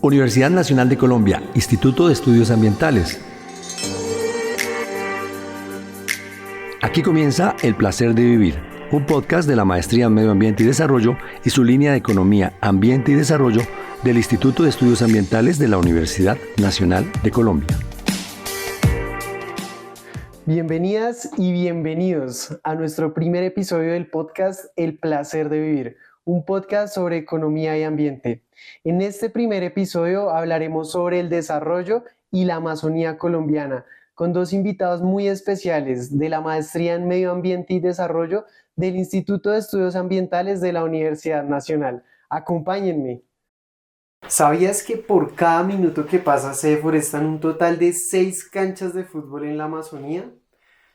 Universidad Nacional de Colombia, Instituto de Estudios Ambientales. Aquí comienza El Placer de Vivir, un podcast de la Maestría en Medio Ambiente y Desarrollo y su línea de Economía, Ambiente y Desarrollo del Instituto de Estudios Ambientales de la Universidad Nacional de Colombia. Bienvenidas y bienvenidos a nuestro primer episodio del podcast El Placer de Vivir, un podcast sobre economía y ambiente. En este primer episodio hablaremos sobre el desarrollo y la Amazonía colombiana, con dos invitados muy especiales de la Maestría en Medio Ambiente y Desarrollo del Instituto de Estudios Ambientales de la Universidad Nacional. Acompáñenme. ¿Sabías que por cada minuto que pasa se deforestan un total de 6 canchas de fútbol en la Amazonía?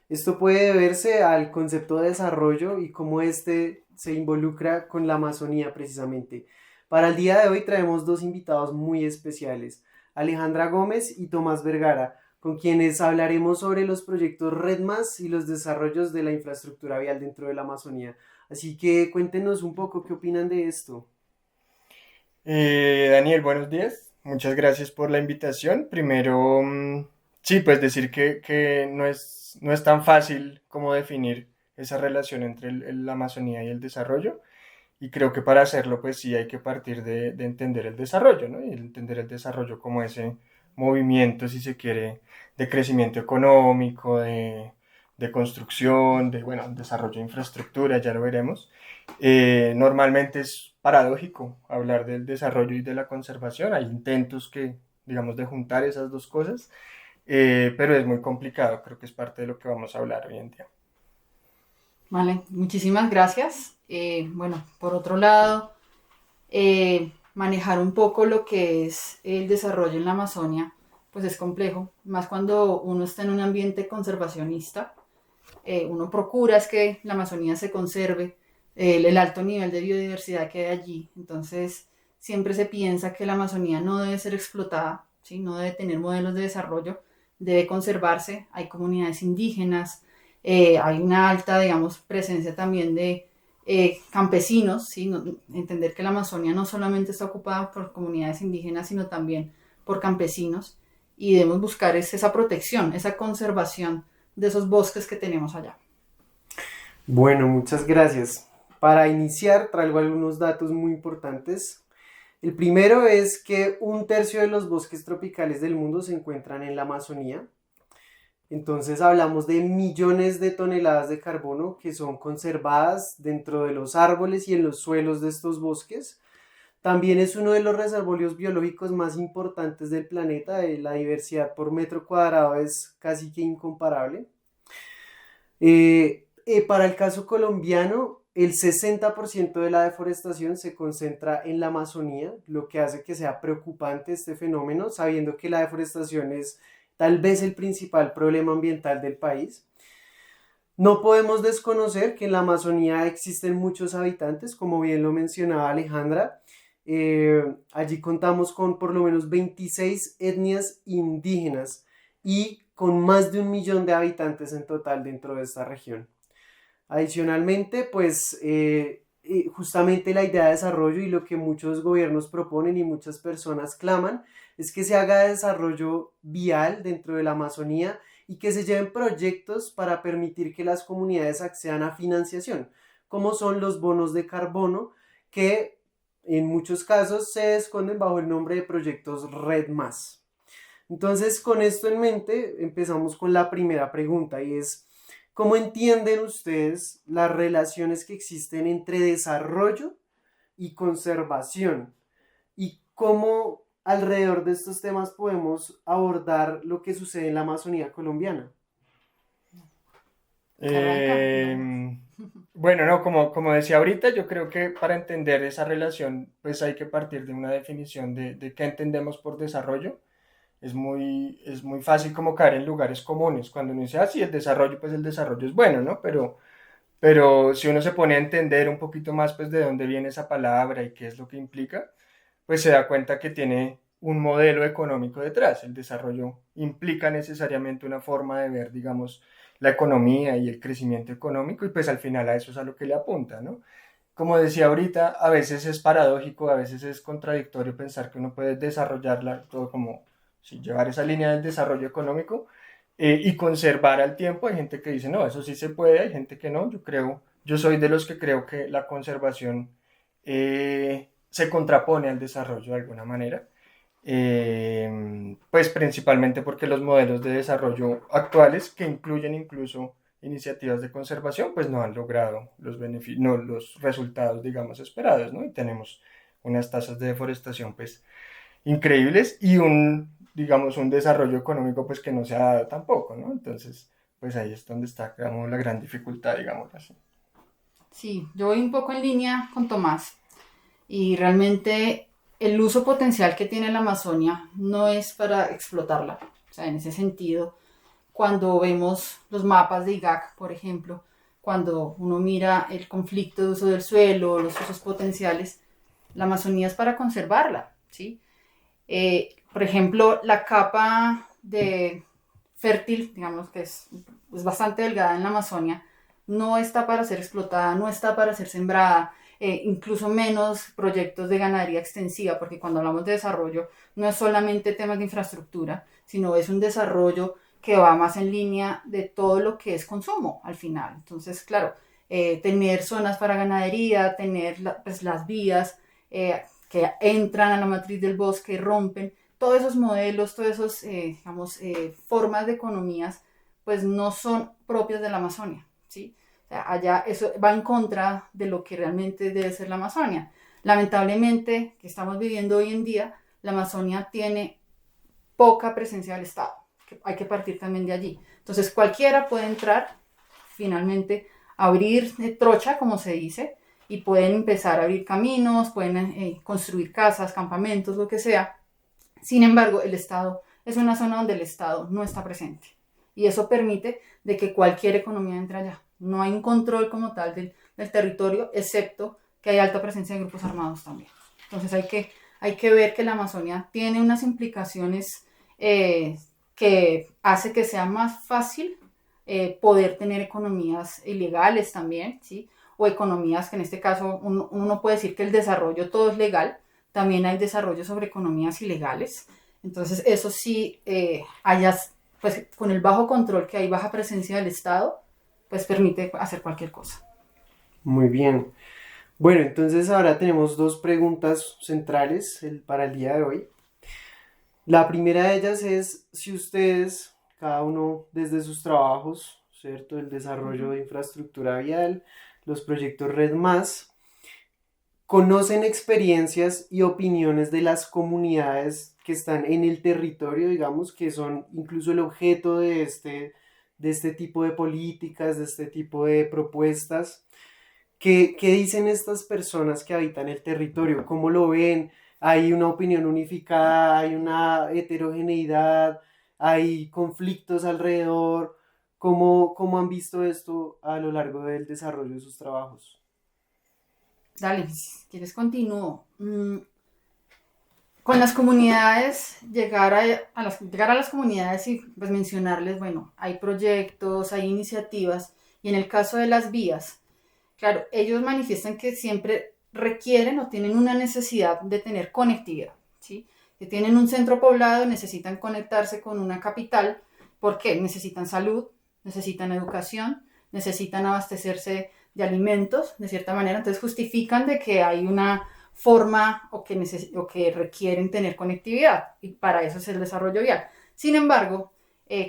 Esto puede deberse al concepto de desarrollo y cómo este se involucra con la Amazonía precisamente. Para el día de hoy traemos dos invitados muy especiales, Alejandra Gómez y Tomás Vergara, con quienes hablaremos sobre los proyectos REDMAS y los desarrollos de la infraestructura vial dentro de la Amazonía. Así que cuéntenos un poco qué opinan de esto. Daniel, buenos días. Muchas gracias por la invitación. Primero, sí, pues decir que no es tan fácil como definir esa relación entre la Amazonía y el desarrollo. Y creo que para hacerlo, pues sí hay que partir de entender el desarrollo, ¿no? Y entender el desarrollo como ese movimiento, si se quiere, de crecimiento económico, de construcción, bueno, desarrollo de infraestructura, ya lo veremos. Normalmente es paradójico hablar del desarrollo y de la conservación. Hay intentos digamos, de juntar esas dos cosas, pero es muy complicado. Creo que es parte de lo que vamos a hablar hoy en día. Vale, muchísimas gracias. Bueno, por otro lado, manejar un poco lo que es el desarrollo en la Amazonia, pues es complejo, más cuando uno está en un ambiente conservacionista. Uno procura es que la Amazonía se conserve, el alto nivel de biodiversidad que hay allí. Entonces, siempre se piensa que la Amazonía no debe ser explotada, ¿sí? No debe tener modelos de desarrollo, debe conservarse. Hay comunidades indígenas, hay una alta, digamos, presencia también de campesinos, ¿sí? Entender que la Amazonía no solamente está ocupada por comunidades indígenas, sino también por campesinos, y debemos buscar esa protección, esa conservación de esos bosques que tenemos allá. Bueno, muchas gracias. Para iniciar, traigo algunos datos muy importantes. El primero es que 1/3 de los bosques tropicales del mundo se encuentran en la Amazonía. Entonces hablamos de millones de toneladas de carbono que son conservadas dentro de los árboles y en los suelos de estos bosques. También es uno de los reservorios biológicos más importantes del planeta. La diversidad por metro cuadrado es casi que incomparable. Para el caso colombiano, el 60% de la deforestación se concentra en la Amazonía, lo que hace que sea preocupante este fenómeno, sabiendo que la deforestación es tal vez el principal problema ambiental del país. No podemos desconocer que en la Amazonía existen muchos habitantes, como bien lo mencionaba Alejandra. Allí contamos con por lo menos 26 etnias indígenas y con más de 1 millón de habitantes en total dentro de esta región. Adicionalmente, pues justamente la idea de desarrollo y lo que muchos gobiernos proponen y muchas personas claman es que se haga desarrollo vial dentro de la Amazonía y que se lleven proyectos para permitir que las comunidades accedan a financiación, como son los bonos de carbono, que en muchos casos se esconden bajo el nombre de proyectos REDMAS. Entonces, con esto en mente, empezamos con la primera pregunta y es: ¿cómo entienden ustedes las relaciones que existen entre desarrollo y conservación? ¿Y cómo alrededor de estos temas podemos abordar lo que sucede en la Amazonía colombiana? Bueno, no, como decía ahorita, yo creo que para entender esa relación, pues hay que partir de una definición de qué entendemos por desarrollo. Es muy fácil como caer en lugares comunes. Cuando uno dice, sí, el desarrollo, pues el desarrollo es bueno, ¿no? Pero si uno se pone a entender un poquito más, pues de dónde viene esa palabra y qué es lo que implica, pues se da cuenta que tiene un modelo económico detrás. El desarrollo implica necesariamente una forma de ver, digamos, la economía y el crecimiento económico, y pues al final a eso es a lo que le apunta, ¿no? Como decía ahorita, a veces es paradójico, a veces es contradictorio pensar que uno puede desarrollarla, todo como si llevar esa línea del desarrollo económico y conservar al tiempo. Hay gente que dice, no, eso sí se puede, hay gente que no. Yo soy de los que creo que la conservación se contrapone al desarrollo de alguna manera. Pues principalmente porque los modelos de desarrollo actuales, que incluyen incluso iniciativas de conservación, pues no han logrado no, los resultados, digamos, esperados, ¿no? Y tenemos unas tasas de deforestación, pues, increíbles y digamos, un desarrollo económico, pues, que no se ha dado tampoco, ¿no? Entonces, pues ahí es donde está, digamos, la gran dificultad, digamos así. Sí, yo voy un poco en línea con Tomás y realmente el uso potencial que tiene la Amazonia no es para explotarla. O sea, en ese sentido, cuando vemos los mapas de IGAC, por ejemplo, cuando uno mira el conflicto de uso del suelo, los usos potenciales, la Amazonía es para conservarla, ¿sí? Por ejemplo, la capa de fértil, digamos que es bastante delgada en la Amazonia, no está para ser explotada, no está para ser sembrada, incluso menos proyectos de ganadería extensiva, porque cuando hablamos de desarrollo no es solamente temas de infraestructura, sino es un desarrollo que va más en línea de todo lo que es consumo al final. Entonces, claro, tener zonas para ganadería, tener pues, las vías que entran a la matriz del bosque, rompen, todos esos modelos, todas esas, digamos, formas de economías, pues no son propias de la Amazonia, ¿sí? O sea, allá eso va en contra de lo que realmente debe ser la Amazonia. Lamentablemente, que estamos viviendo hoy en día, la Amazonia tiene poca presencia del Estado. Que hay que partir también de allí. Entonces, cualquiera puede entrar, finalmente, abrir trocha, como se dice, y pueden empezar a abrir caminos, pueden construir casas, campamentos, lo que sea. Sin embargo, el Estado es una zona donde el Estado no está presente. Y eso permite de que cualquier economía entre allá. No hay un control como tal del territorio, excepto que hay alta presencia de grupos armados también. Entonces hay que ver que la Amazonia tiene unas implicaciones que hace que sea más fácil poder tener economías ilegales también, ¿sí? O economías que en este caso uno puede decir que el desarrollo todo es legal, también hay desarrollo sobre economías ilegales. Entonces eso sí, pues con el bajo control que hay, baja presencia del Estado, pues permite hacer cualquier cosa. Muy bien. Bueno, entonces ahora tenemos dos preguntas centrales para el día de hoy. La primera de ellas es si ustedes, cada uno desde sus trabajos, ¿cierto? El desarrollo de infraestructura vial, los proyectos Red Más, conocen experiencias y opiniones de las comunidades que están en el territorio, digamos, que son incluso el objeto de este tipo de políticas, de este tipo de propuestas. ¿Qué dicen estas personas que habitan el territorio? ¿Cómo lo ven? ¿Hay una opinión unificada? ¿Hay una heterogeneidad? ¿Hay conflictos alrededor? ¿Cómo han visto esto a lo largo del desarrollo de sus trabajos? Dale, si quieres continúo. Con las comunidades, llegar a las comunidades y pues mencionarles, bueno, hay proyectos, hay iniciativas, y en el caso de las vías, claro, ellos manifiestan que siempre requieren o tienen una necesidad de tener conectividad, ¿sí? Que tienen un centro poblado, necesitan conectarse con una capital, ¿por qué? Necesitan salud, necesitan educación, necesitan abastecerse de alimentos, de cierta manera, entonces justifican de que hay una forma o que requieren tener conectividad, y para eso es el desarrollo vial. Sin embargo,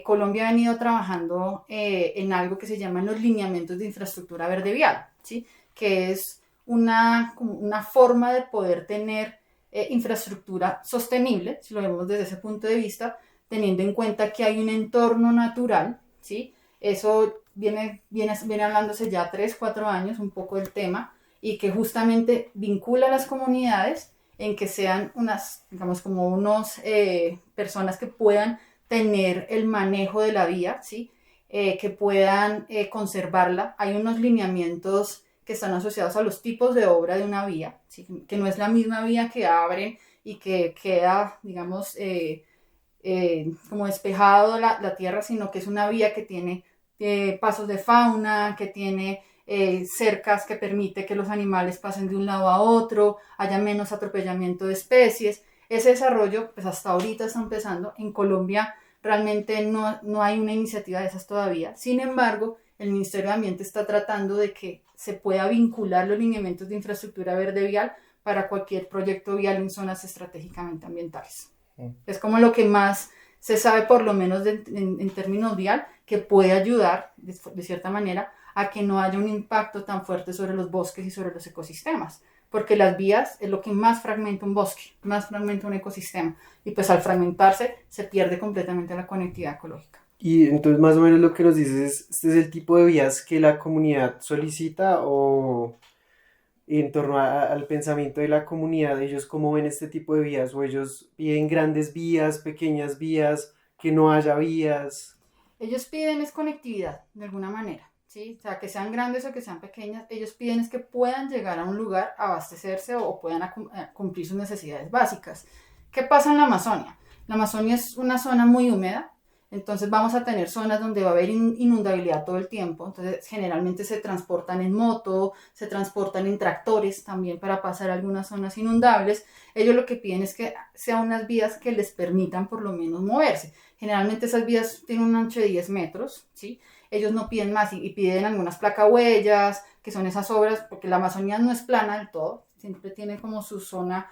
Colombia ha venido trabajando en algo que se llaman los lineamientos de infraestructura verde vial, ¿sí? Que es una forma de poder tener infraestructura sostenible, si lo vemos desde ese punto de vista, teniendo en cuenta que hay un entorno natural, ¿sí? Eso viene hablándose ya 3, 4 años un poco del tema, y que justamente vincula a las comunidades en que sean unas, digamos, como unos personas que puedan tener el manejo de la vía, ¿sí? Que puedan conservarla. Hay unos lineamientos que están asociados a los tipos de obra de una vía, ¿sí? Que no es la misma vía que abren y que queda, digamos, como despejado la tierra, sino que es una vía que tiene pasos de fauna, que tiene cercas que permite que los animales pasen de un lado a otro, haya menos atropellamiento de especies. Ese desarrollo, pues hasta ahorita está empezando. En Colombia realmente no hay una iniciativa de esas todavía. Sin embargo, el Ministerio de Ambiente está tratando de que se pueda vincular los lineamientos de infraestructura verde vial para cualquier proyecto vial en zonas estratégicamente ambientales. Es como lo que más se sabe, por lo menos en términos vial, que puede ayudar de cierta manera a que no haya un impacto tan fuerte sobre los bosques y sobre los ecosistemas, porque las vías es lo que más fragmenta un bosque, más fragmenta un ecosistema, y pues al fragmentarse se pierde completamente la conectividad ecológica. Y entonces más o menos lo que nos dices es, este es el tipo de vías que la comunidad solicita o en torno al pensamiento de la comunidad, ellos cómo ven este tipo de vías o ellos piden grandes vías, pequeñas vías, que no haya vías. Ellos piden es conectividad, de alguna manera, ¿sí? O sea, que sean grandes o que sean pequeñas, ellos piden es que puedan llegar a un lugar, abastecerse o puedan cumplir sus necesidades básicas. ¿Qué pasa en la Amazonia? La Amazonia es una zona muy húmeda, entonces vamos a tener zonas donde va a haber inundabilidad todo el tiempo, entonces generalmente se transportan en moto, se transportan en tractores también para pasar a algunas zonas inundables. Ellos lo que piden es que sean unas vías que les permitan por lo menos moverse. Generalmente esas vías tienen un ancho de 10 metros, ¿sí? Ellos no piden más y piden algunas placahuellas, que son esas obras, porque la Amazonía no es plana del todo, siempre tiene como su zona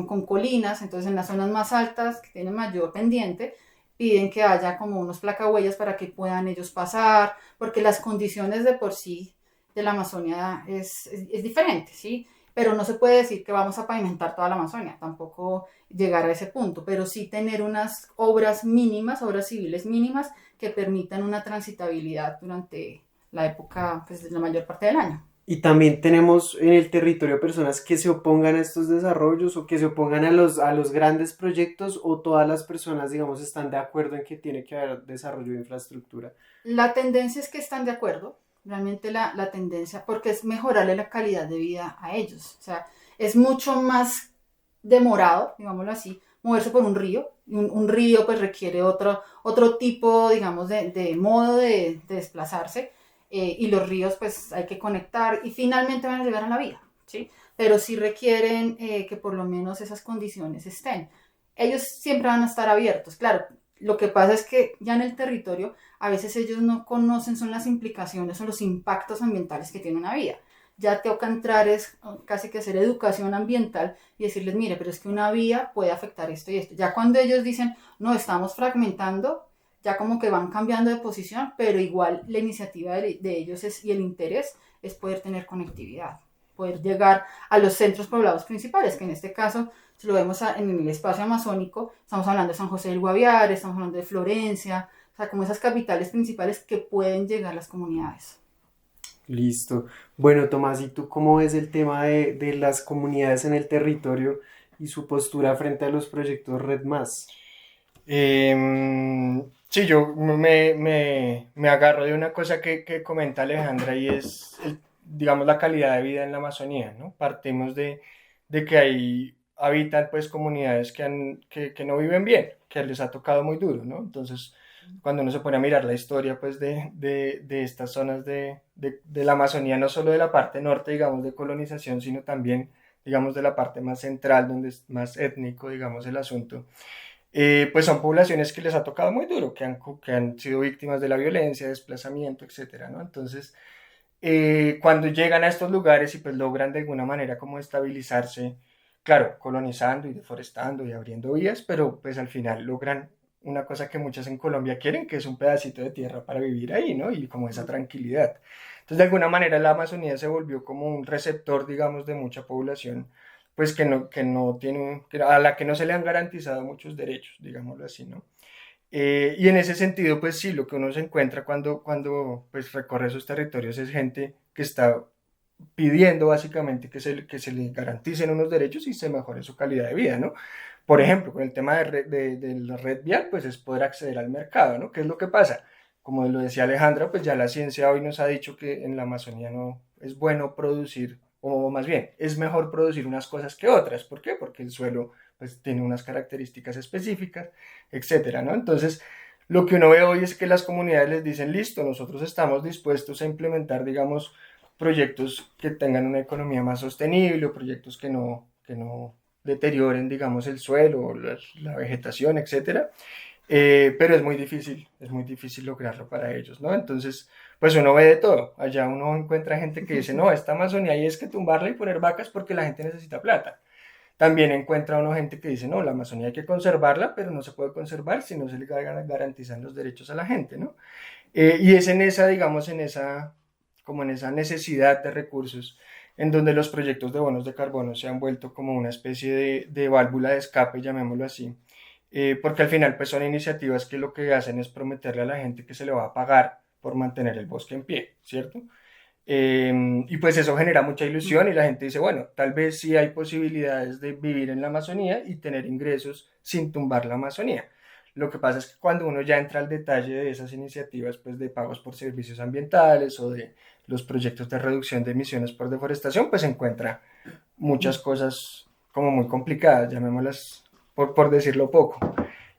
con colinas, entonces en las zonas más altas, que tienen mayor pendiente, piden que haya como unos placahuellas para que puedan ellos pasar, porque las condiciones de por sí de la Amazonia es diferente, ¿sí? Pero no se puede decir que vamos a pavimentar toda la Amazonia, tampoco llegar a ese punto, pero sí tener unas obras mínimas, obras civiles mínimas, que permitan una transitabilidad durante la época, pues, de la mayor parte del año. Y también tenemos en el territorio personas que se opongan a estos desarrollos o que se opongan a los grandes proyectos o todas las personas, digamos, están de acuerdo en que tiene que haber desarrollo de infraestructura. La tendencia es que están de acuerdo, realmente la tendencia, porque es mejorarle la calidad de vida a ellos. O sea, es mucho más demorado, digámoslo así, moverse por un río. Un río pues requiere otro tipo, digamos, de modo de desplazarse. Y los ríos pues hay que conectar y finalmente van a llegar a la vía, ¿sí? Pero sí requieren que por lo menos esas condiciones estén. Ellos siempre van a estar abiertos, claro. Lo que pasa es que ya en el territorio a veces ellos no conocen son las implicaciones o los impactos ambientales que tiene una vía. Ya toca entrar es casi que hacer educación ambiental y decirles, mire, pero es que una vía puede afectar esto y esto. Ya cuando ellos dicen, no, estamos fragmentando, ya como que van cambiando de posición, pero igual la iniciativa de ellos y el interés es poder tener conectividad, poder llegar a los centros poblados principales, que en este caso, si lo vemos en el espacio amazónico, estamos hablando de San José del Guaviare, estamos hablando de Florencia, o sea, como esas capitales principales que pueden llegar a las comunidades. Listo. Bueno, Tomás, ¿y tú cómo ves el tema de las comunidades en el territorio y su postura frente a los proyectos Red Más? Sí, yo me agarro de una cosa que comenta Alejandra y es, digamos, la calidad de vida en la Amazonía, ¿no? Partimos de que ahí habitan pues comunidades que no viven bien, que les ha tocado muy duro, ¿no? Entonces, cuando uno se pone a mirar la historia pues de estas zonas de la Amazonía, no solo de la parte norte, digamos, de colonización, sino también, digamos, de la parte más central, donde es más étnico, digamos, el asunto. Pues son poblaciones que les ha tocado muy duro, que han sido víctimas de la violencia, desplazamiento, etcétera, ¿no? Entonces, cuando llegan a estos lugares y pues logran de alguna manera como estabilizarse, claro, colonizando y deforestando y abriendo vías, pero pues al final logran una cosa que muchas en Colombia quieren, que es un pedacito de tierra para vivir ahí, ¿no? Y como esa tranquilidad. Entonces, de alguna manera la Amazonía se volvió como un receptor, digamos, de mucha población pues que no tiene, a la que no se le han garantizado muchos derechos, digámoslo así, ¿no? Y en ese sentido, pues sí, lo que uno se encuentra cuando pues recorre esos territorios es gente que está pidiendo básicamente que se le garanticen unos derechos y se mejore su calidad de vida, ¿no? Por ejemplo, con el tema de la red vial, pues es poder acceder al mercado, ¿no? ¿Qué es lo que pasa? Como lo decía Alejandra, pues ya la ciencia hoy nos ha dicho que en la Amazonía no es bueno producir, o más bien, es mejor producir unas cosas que otras. ¿Por qué? Porque el suelo pues tiene unas características específicas, etcétera, ¿no? Entonces, Lo que uno ve hoy es que las comunidades les dicen, listo, nosotros estamos dispuestos a implementar, digamos, proyectos que tengan una economía más sostenible, o proyectos que no deterioren, digamos, el suelo, o la vegetación, etcétera. Pero es muy difícil lograrlo para ellos, ¿no? Entonces, pues uno ve de todo. Allá uno encuentra gente que dice, no, esta Amazonía hay es que tumbarla y poner vacas porque la gente necesita plata. También encuentra uno gente que dice, no, la Amazonía hay que conservarla, pero no se puede conservar si no se le garantizan los derechos a la gente, ¿no? Y es en esa, digamos, como en esa necesidad de recursos, en donde los proyectos de bonos de carbono se han vuelto como una especie de válvula de escape, llamémoslo así, porque al final pues son iniciativas que lo que hacen es prometerle a la gente que se le va a pagar por mantener el bosque en pie, ¿cierto? Y pues eso genera mucha ilusión y la gente dice, bueno, tal vez sí hay posibilidades de vivir en la Amazonía y tener ingresos sin tumbar la Amazonía. Lo que pasa es que cuando uno ya entra al detalle de esas iniciativas, pues de pagos por servicios ambientales o de los proyectos de reducción de emisiones por deforestación, pues se encuentra muchas cosas como muy complicadas, llamémoslas por decirlo poco.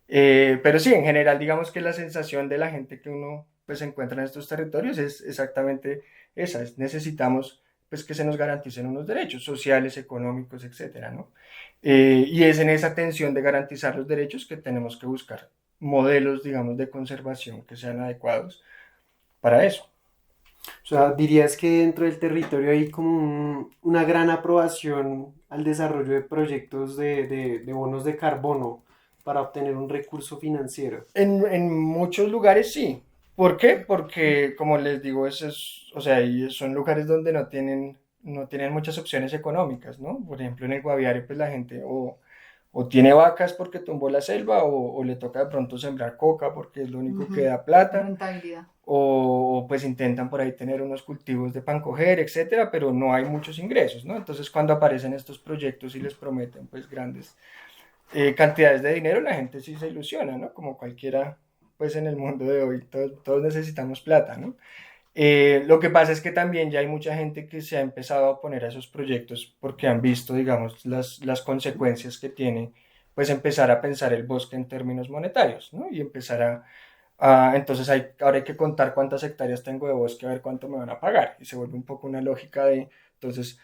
Pero sí, en general, digamos que la sensación de la gente que uno pues se encuentra en estos territorios es exactamente esa, necesitamos pues que se nos garanticen unos derechos sociales, económicos, etcétera, ¿no? Y es en esa tensión de garantizar los derechos que tenemos que buscar modelos, digamos, de conservación que sean adecuados para eso. O sea, dirías que dentro del territorio hay como una gran aprobación al desarrollo de proyectos de bonos de carbono para obtener un recurso financiero. En muchos lugares sí. ¿Por qué? Porque, como les digo, o sea, y son lugares donde no tienen muchas opciones económicas, ¿no? Por ejemplo, en el Guaviare, pues la gente o tiene vacas porque tumbó la selva, o le toca de pronto sembrar coca porque es lo único que da plata, Rentabilidad. o pues intentan por ahí tener unos cultivos de pan coger, etcétera, pero no hay muchos ingresos, ¿no? Entonces, cuando aparecen estos proyectos y les prometen, pues, grandes cantidades de dinero, la gente sí se ilusiona, ¿no? Como cualquiera, pues en el mundo de hoy, todos necesitamos plata, ¿no? Lo que pasa es que también ya hay mucha gente que se ha empezado a oponer a esos proyectos porque han visto, digamos, las consecuencias que tiene, pues empezar a pensar el bosque en términos monetarios, ¿no? Y empezar entonces ahora hay que contar cuántas hectáreas tengo de bosque, a ver cuánto me van a pagar. Y se vuelve un poco una lógica entonces,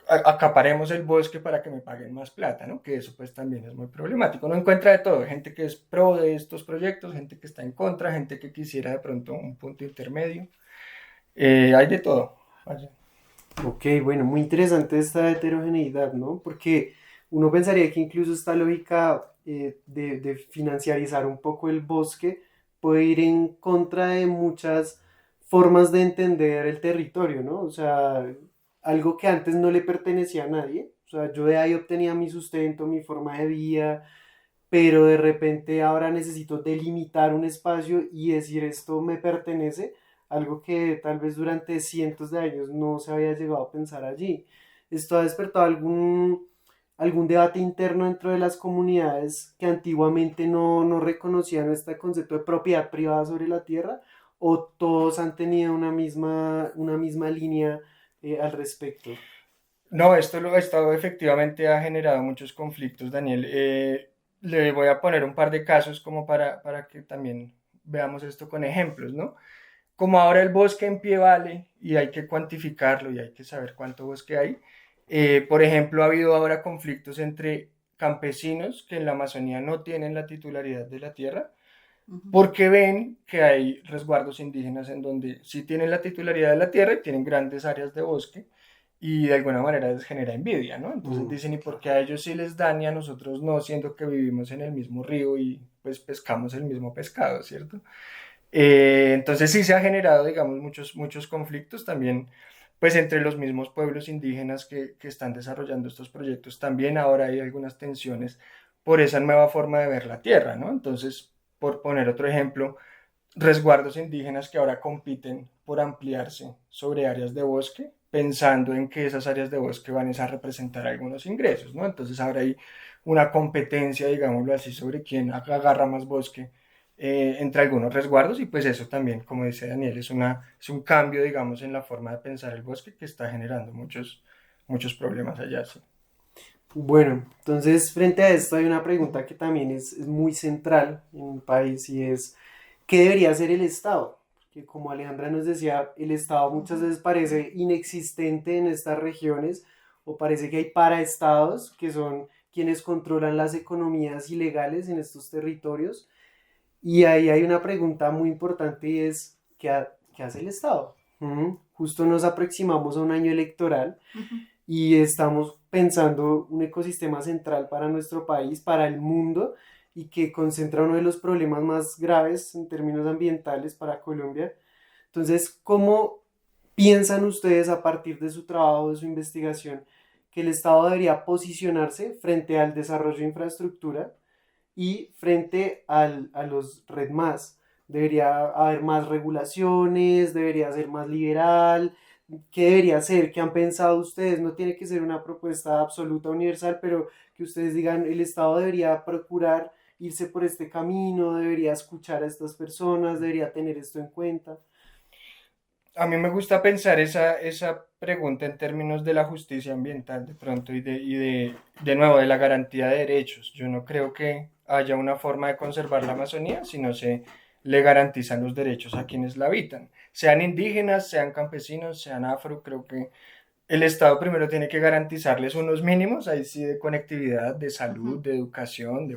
acaparemos el bosque para que me paguen más plata, ¿no? Que eso pues también es muy problemático. Uno encuentra de todo, gente que es pro de estos proyectos, gente que está en contra, gente que quisiera de pronto un punto intermedio. Hay de todo. Vaya. Ok, bueno, muy interesante esta heterogeneidad, ¿no? Porque uno pensaría que incluso esta lógica de financiarizar un poco el bosque puede ir en contra de muchas formas de entender el territorio, ¿no? O sea, algo que antes no le pertenecía a nadie. O sea, yo de ahí obtenía mi sustento, mi forma de vida, pero de repente ahora necesito delimitar un espacio y decir esto me pertenece, algo que tal vez durante cientos de años no se había llegado a pensar allí. Esto ha despertado algún debate interno dentro de las comunidades que antiguamente no reconocían este concepto de propiedad privada sobre la tierra, o todos han tenido una misma línea al respecto. No, esto efectivamente ha generado muchos conflictos, Daniel. Le voy a poner un par de casos como para que también veamos esto con ejemplos, ¿no? Como ahora el bosque en pie vale y hay que cuantificarlo y hay que saber cuánto bosque hay, por ejemplo, ha habido ahora conflictos entre campesinos que en la Amazonía no tienen la titularidad de la tierra porque ven que hay resguardos indígenas en donde sí tienen la titularidad de la tierra y tienen grandes áreas de bosque y de alguna manera les genera envidia, ¿no? Entonces dicen, ¿y por qué a ellos sí les dan y a nosotros no, siendo que vivimos en el mismo río y pues pescamos el mismo pescado, ¿cierto? Entonces sí se ha generado, digamos, muchos conflictos también, pues entre los mismos pueblos indígenas que están desarrollando estos proyectos. También ahora hay algunas tensiones por esa nueva forma de ver la tierra, ¿no? Entonces, por poner otro ejemplo, resguardos indígenas que ahora compiten por ampliarse sobre áreas de bosque, pensando en que esas áreas de bosque van a representar algunos ingresos, ¿no? Entonces ahora hay una competencia, digámoslo así, sobre quién agarra más bosque entre algunos resguardos y pues eso también, como dice Daniel, es un cambio, digamos, en la forma de pensar el bosque que está generando muchos problemas allá, sí. Bueno, entonces frente a esto hay una pregunta que también es muy central en un país y es ¿qué debería hacer el Estado? Porque como Alejandra nos decía, el Estado muchas veces parece inexistente en estas regiones o parece que hay paraestados que son quienes controlan las economías ilegales en estos territorios. Y ahí hay una pregunta muy importante y es, ¿qué hace el Estado? Justo nos aproximamos a un año electoral y estamos pensando un ecosistema central para nuestro país, para el mundo, y que concentra uno de los problemas más graves en términos ambientales para Colombia. Entonces, ¿cómo piensan ustedes a partir de su trabajo, de su investigación, que el Estado debería posicionarse frente al desarrollo de infraestructura y frente a los Red Más? ¿Debería haber más regulaciones? ¿Debería ser más liberal? ¿Qué debería ser? ¿Qué han pensado ustedes? No tiene que ser una propuesta absoluta universal, pero que ustedes digan, el Estado debería procurar irse por este camino, debería escuchar a estas personas, debería tener esto en cuenta. A mí me gusta pensar esa pregunta en términos de la justicia ambiental de pronto de nuevo, de la garantía de derechos. Yo no creo que haya una forma de conservar la Amazonía si no se le garantizan los derechos a quienes la habitan. Sean indígenas, sean campesinos, sean afro, creo que el Estado primero tiene que garantizarles unos mínimos, ahí sí, de conectividad, de salud, de educación,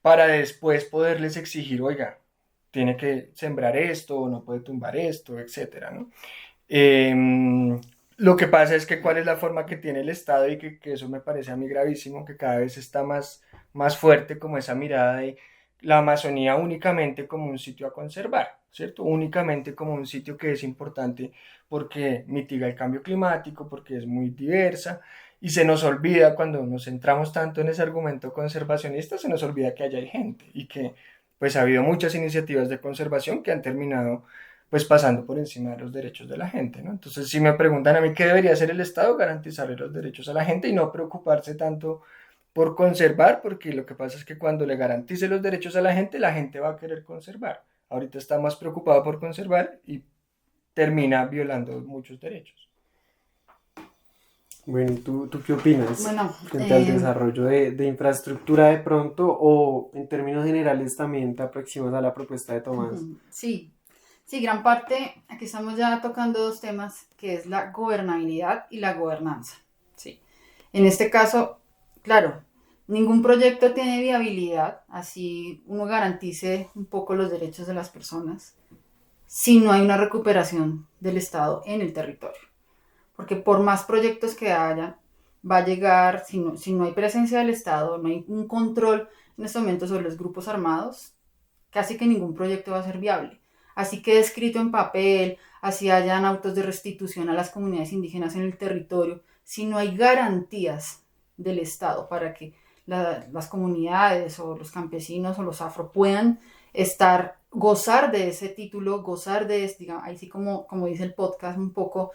para después poderles exigir, oiga, tiene que sembrar esto, o no puede tumbar esto, etcétera, ¿no? Lo que pasa es que cuál es la forma que tiene el Estado y que eso me parece a mí gravísimo, que cada vez está más fuerte como esa mirada de la Amazonía únicamente como un sitio a conservar, ¿cierto? Únicamente como un sitio que es importante porque mitiga el cambio climático, porque es muy diversa, y se nos olvida cuando nos centramos tanto en ese argumento conservacionista, se nos olvida que allá hay gente y que pues ha habido muchas iniciativas de conservación que han terminado pues pasando por encima de los derechos de la gente, ¿no? Entonces, si me preguntan a mí qué debería hacer el Estado, garantizarle los derechos a la gente y no preocuparse tanto por conservar, porque lo que pasa es que cuando le garantice los derechos a la gente va a querer conservar. Ahorita está más preocupado por conservar y termina violando muchos derechos. Bueno, ¿tú qué opinas Bueno, frente al desarrollo de infraestructura de pronto o en términos generales también te aproximas a la propuesta de Tomás? Sí, gran parte, aquí estamos ya tocando dos temas, que es la gobernabilidad y la gobernanza. Sí. En este caso, claro, ningún proyecto tiene viabilidad, así uno garantice un poco los derechos de las personas, si no hay una recuperación del Estado en el territorio. Porque por más proyectos que haya, va a llegar, si no hay presencia del Estado, no hay un control en este momento sobre los grupos armados, casi que ningún proyecto va a ser viable. Así que escrito en papel, así hayan autos de restitución a las comunidades indígenas en el territorio, si no hay garantías del Estado para que las comunidades o los campesinos o los afro puedan gozar de ese título, gozar de, digamos, ahí sí como dice el podcast un poco,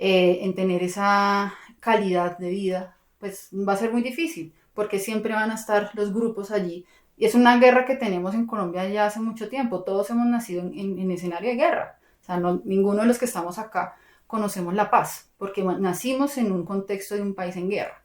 en tener esa calidad de vida, pues va a ser muy difícil, porque siempre van a estar los grupos allí. Y es una guerra que tenemos en Colombia ya hace mucho tiempo. Todos hemos nacido en escenario de guerra. O sea, ninguno de los que estamos acá conocemos la paz, porque nacimos en un contexto de un país en guerra.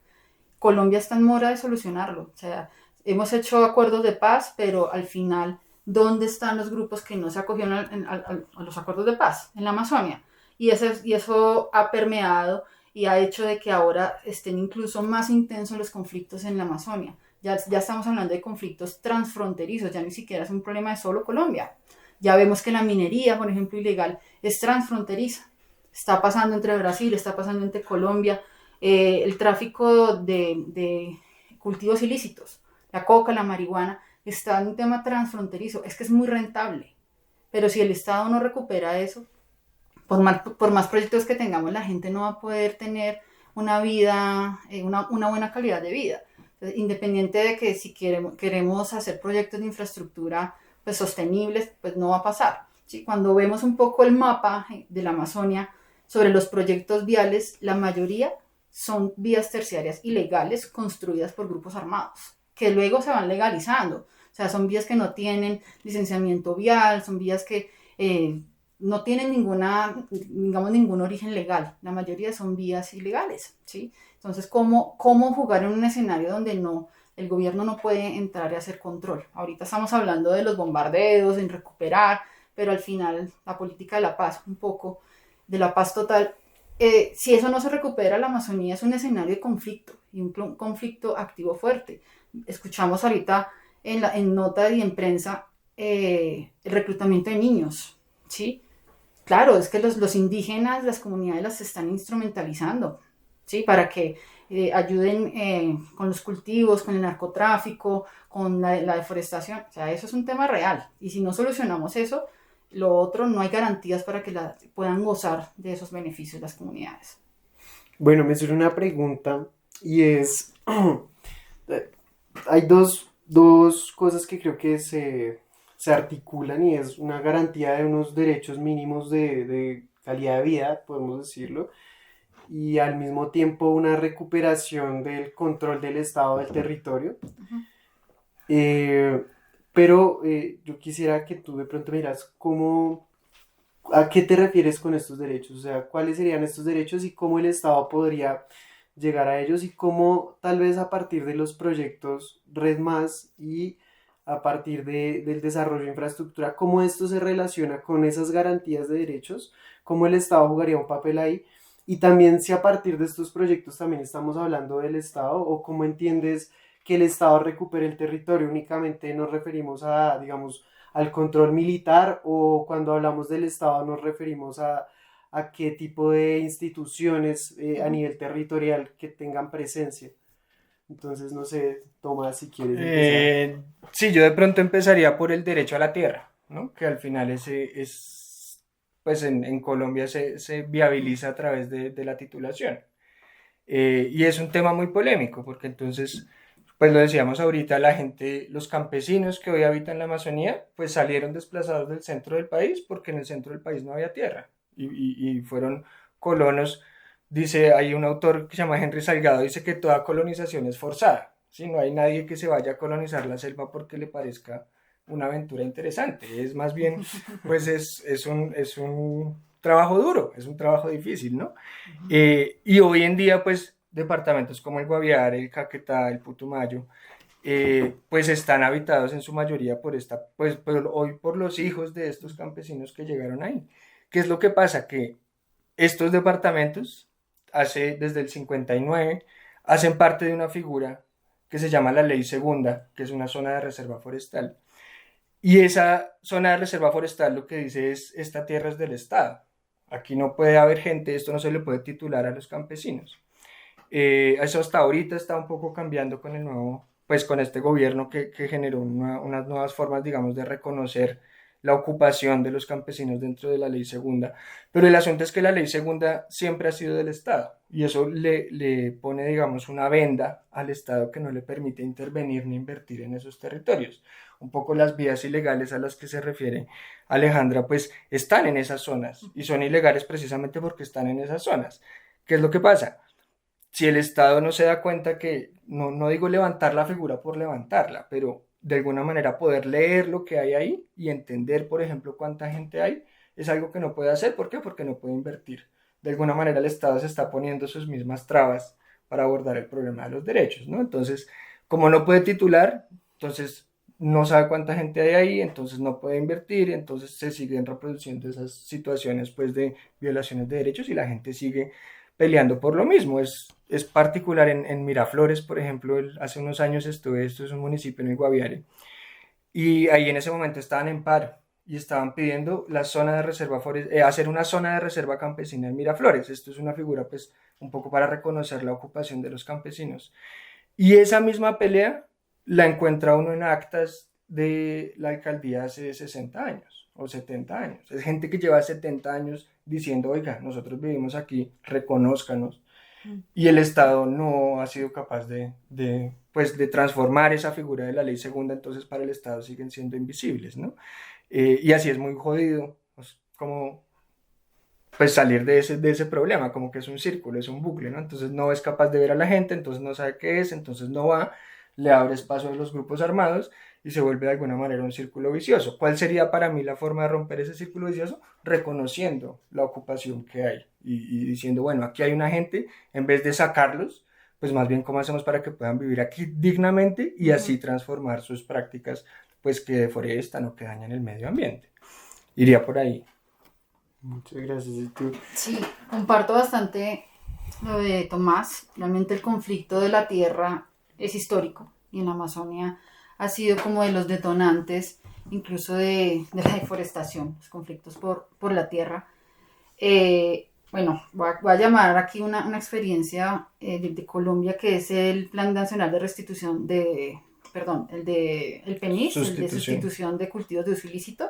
Colombia está en mora de solucionarlo. O sea, hemos hecho acuerdos de paz, pero al final, ¿dónde están los grupos que no se acogieron a los acuerdos de paz? En la Amazonia. Y eso ha permeado y ha hecho de que ahora estén incluso más intensos los conflictos en la Amazonia. Ya estamos hablando de conflictos transfronterizos, ya ni siquiera es un problema de solo Colombia. Ya vemos que la minería, por ejemplo, ilegal, es transfronteriza. Está pasando entre Brasil, está pasando entre Colombia, el tráfico de cultivos ilícitos, la coca, la marihuana, está en un tema transfronterizo. Es que es muy rentable, pero si el Estado no recupera eso, por más proyectos que tengamos, la gente no va a poder tener una vida, una buena calidad de vida. Entonces, independiente de que si queremos hacer proyectos de infraestructura pues, sostenibles, pues no va a pasar. ¿Sí? Cuando vemos un poco el mapa de la Amazonia sobre los proyectos viales, la mayoría son vías terciarias ilegales construidas por grupos armados, que luego se van legalizando. O sea, son vías que no tienen licenciamiento vial, son vías que no tienen ningún origen legal. La mayoría son vías ilegales, ¿sí? Entonces, ¿cómo jugar en un escenario donde El gobierno no puede entrar y hacer control. Ahorita estamos hablando de los bombardeos, en recuperar, pero al final la política de la paz, un poco de la paz total, si eso no se recupera, la Amazonía es un escenario de conflicto y un conflicto activo fuerte. Escuchamos ahorita en nota y en prensa el reclutamiento de niños, ¿sí? Claro, es que los indígenas, las comunidades las están instrumentalizando, ¿sí? Para que ayuden con los cultivos, con el narcotráfico, con la deforestación. O sea, eso es un tema real. Y si no solucionamos eso, lo otro, no hay garantías para que puedan gozar de esos beneficios las comunidades. Bueno, me surge una pregunta y es, hay dos cosas que creo que se articulan y es una garantía de unos derechos mínimos de calidad de vida, podemos decirlo, y al mismo tiempo una recuperación del control del Estado del territorio. Uh-huh. Pero yo quisiera que tú de pronto miras a qué te refieres con estos derechos, o sea, cuáles serían estos derechos y cómo el Estado podría llegar a ellos y cómo tal vez a partir de los proyectos Red Más y a partir del desarrollo de infraestructura, cómo esto se relaciona con esas garantías de derechos, cómo el Estado jugaría un papel ahí y también si a partir de estos proyectos también estamos hablando del Estado o cómo entiendes que el Estado recupere el territorio, únicamente nos referimos a, digamos, al control militar o cuando hablamos del Estado nos referimos a qué tipo de instituciones a nivel territorial que tengan presencia. Entonces, no sé, Tomás, si quieres empezar. Sí, yo de pronto empezaría por el derecho a la tierra, ¿no? Que al final pues en Colombia se viabiliza a través de la titulación. Y es un tema muy polémico, porque entonces, pues lo decíamos ahorita, la gente, los campesinos que hoy habitan la Amazonía, pues salieron desplazados del centro del país porque en el centro del país no había tierra y fueron colonos. Dice, hay un autor que se llama Henry Salgado, dice que toda colonización es forzada, ¿sí? No hay nadie que se vaya a colonizar la selva porque le parezca una aventura interesante, es más bien, pues es un trabajo duro, es un trabajo difícil, ¿no? Y hoy en día, pues, departamentos como el Guaviare, el Caquetá, el Putumayo, pues están habitados en su mayoría pues hoy por los hijos de estos campesinos que llegaron ahí. ¿Qué es lo que pasa? Que estos departamentos, desde el 59, hacen parte de una figura que se llama la Ley Segunda, que es una zona de reserva forestal. Y esa zona de reserva forestal lo que dice es, esta tierra es del Estado. Aquí no puede haber gente, esto no se le puede titular a los campesinos. Eso hasta ahorita está un poco cambiando con el nuevo, pues con este gobierno que generó unas nuevas formas, digamos, de reconocer la ocupación de los campesinos dentro de la ley segunda. Pero el asunto es que la ley segunda siempre ha sido del Estado y eso le pone, digamos, una venda al Estado que no le permite intervenir ni invertir en esos territorios. Un poco las vías ilegales a las que se refiere Alejandra, pues están en esas zonas y son ilegales precisamente porque están en esas zonas. ¿Qué es lo que pasa? Si el Estado no se da cuenta que, no digo levantar la figura por levantarla, pero de alguna manera poder leer lo que hay ahí y entender, por ejemplo, cuánta gente hay, es algo que no puede hacer. ¿Por qué? Porque no puede invertir. De alguna manera el Estado se está poniendo sus mismas trabas para abordar el problema de los derechos, ¿no? Entonces, como no puede titular, entonces no sabe cuánta gente hay ahí, entonces no puede invertir, entonces se siguen reproduciendo esas situaciones pues de violaciones de derechos y la gente sigue peleando por lo mismo. Es particular en Miraflores, por ejemplo, hace unos años esto es un municipio en el Guaviare, y ahí en ese momento estaban en paro y estaban pidiendo la zona de reserva hacer una zona de reserva campesina en Miraflores. Esto es una figura pues un poco para reconocer la ocupación de los campesinos. Y esa misma pelea la encuentra uno en actas de la alcaldía hace 60 años o 70 años. Es gente que lleva 70 años diciendo, oiga, nosotros vivimos aquí, reconózcanos. Y el Estado no ha sido capaz pues, de transformar esa figura de la ley segunda, entonces para el Estado siguen siendo invisibles, ¿no? Y así es muy jodido, pues, como pues salir de ese problema, como que es un círculo, es un bucle, ¿no? Entonces no es capaz de ver a la gente, entonces no sabe qué es, entonces no va, le abre espacio a los grupos armados y se vuelve de alguna manera un círculo vicioso. ¿Cuál sería para mí la forma de romper ese círculo vicioso? Reconociendo la ocupación que hay y diciendo, bueno, aquí hay una gente, en vez de sacarlos, pues más bien cómo hacemos para que puedan vivir aquí dignamente y así transformar sus prácticas, pues que deforestan o que dañan el medio ambiente. Iría por ahí. Muchas gracias. ¿Y tú? Sí, comparto bastante lo de Tomás. Realmente el conflicto de la tierra es histórico y en la Amazonia ha sido como de los detonantes incluso de la deforestación, los conflictos por la tierra. Bueno, voy a llamar aquí una experiencia de Colombia, que es el Plan Nacional de Restitución el PENIS, el de sustitución de cultivos de uso ilícito.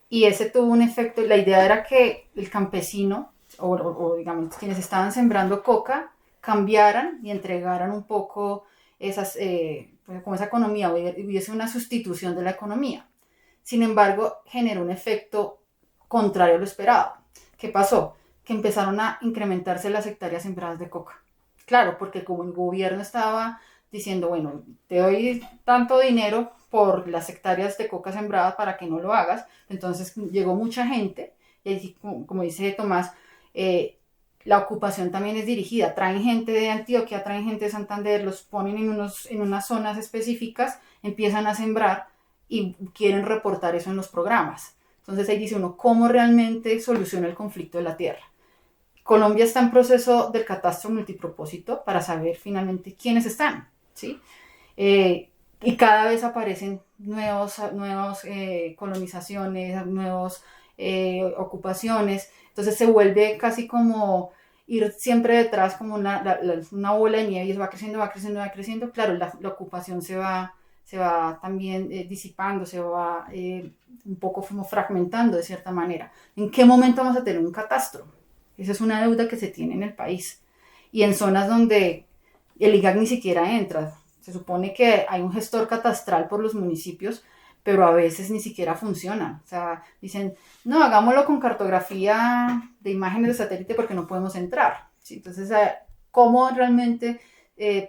Y ese tuvo un efecto, la idea era que el campesino, o digamos quienes estaban sembrando coca, cambiaran y entregaran un poco esas, pues, como esa economía, hubiese una sustitución de la economía. Sin embargo, generó un efecto contrario a lo esperado. ¿Qué pasó? Que empezaron a incrementarse las hectáreas sembradas de coca. Claro, porque como el gobierno estaba diciendo, bueno, te doy tanto dinero por las hectáreas de coca sembradas para que no lo hagas, entonces llegó mucha gente, y como dice Tomás, la ocupación también es dirigida, traen gente de Antioquia, traen gente de Santander, los ponen en unas zonas específicas, empiezan a sembrar y quieren reportar eso en los programas. Entonces ahí dice uno, ¿cómo realmente soluciona el conflicto de la tierra? Colombia está en proceso del catastro multipropósito para saber finalmente quiénes están, ¿sí? Y cada vez aparecen nuevos colonizaciones, nuevas ocupaciones, entonces se vuelve casi como ir siempre detrás como una bola de nieve y eso va creciendo, va creciendo, va creciendo. Claro, la ocupación se va también disipando, se va un poco como fragmentando de cierta manera. ¿En qué momento vamos a tener un catastro? Esa es una deuda que se tiene en el país. Y en zonas donde el IGAC ni siquiera entra. Se supone que hay un gestor catastral por los municipios, pero a veces ni siquiera funciona. O sea, dicen, no, hagámoslo con cartografía de imágenes de satélite porque no podemos entrar, ¿sí? Entonces, ¿cómo realmente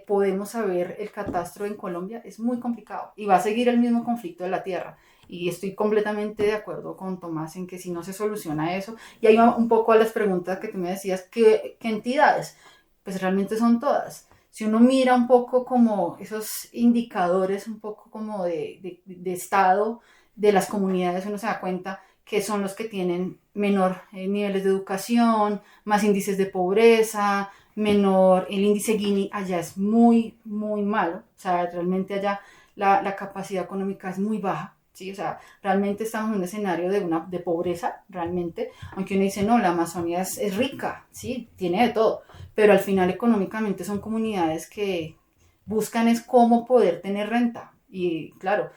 podemos saber el catastro en Colombia? Es muy complicado y va a seguir el mismo conflicto de la tierra. Y estoy completamente de acuerdo con Tomás en que si no se soluciona eso, y ahí va un poco a las preguntas que tú me decías, ¿qué entidades? Pues realmente son todas. Si uno mira un poco como esos indicadores, un poco como de estado de las comunidades, uno se da cuenta que son los que tienen menor niveles de educación, más índices de pobreza, menor, el índice Gini allá es muy, muy malo, o sea, realmente allá la capacidad económica es muy baja. Sí, o sea, realmente estamos en un escenario de pobreza, realmente, aunque uno dice, no, la Amazonía es rica, sí, tiene de todo, pero al final económicamente son comunidades que buscan es cómo poder tener renta, y claro,